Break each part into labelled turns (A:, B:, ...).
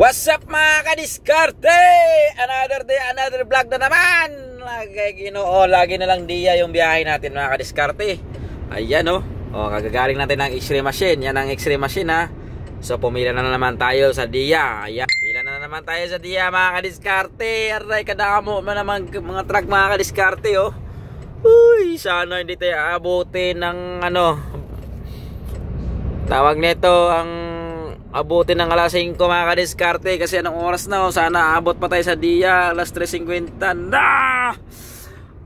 A: What's up mga kadiskarte? Another day, another vlog na naman. Lagi na lang diya yung biyahe natin mga kadiskarte. Ayan kagagaling natin ng x-ray machine. Yan ang x-ray machine ha. So pumila na naman tayo sa diya. Ayan, pila na naman tayo sa diya mga kadiskarte. Aray, kadamo naman mga truck mga kadiskarte Uy, sana hindi tayo aabutin ng tawag nito, ang abutin ng alas 5 mga kadiskarte. Kasi anong oras na sana abot pa tayo sa diya, alas 3:50 na.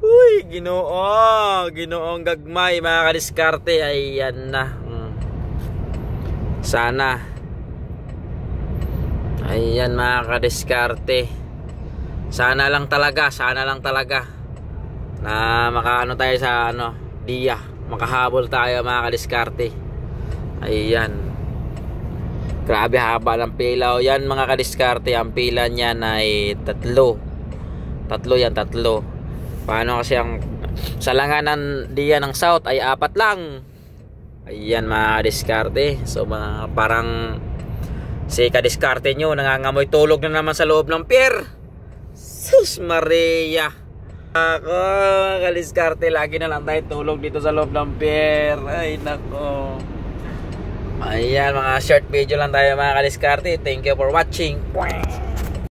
A: Uy, ginoong gagmay mga kadiskarte. Ayan na, sana. Ayan mga kadiskarte, sana lang talaga na makaano tayo sa diya, makahabol tayo mga kadiskarte. Ayan, grabe haba ng pila. Yan mga kadiskarte, ang pila niyan ay tatlo. Paano kasi ang salanganan diyan ng south ay 4 lang. Ayan mga kadiskarte. So parang si kadiskarte nyo nangangamoy tulog na naman sa loob ng pier. Sus Maria, ako kadiskarte, lagi na lang tayo tulog dito sa loob ng pier. Ay nako. Ayan, mga short video lang tayo mga kadiskarte. Thank you for watching.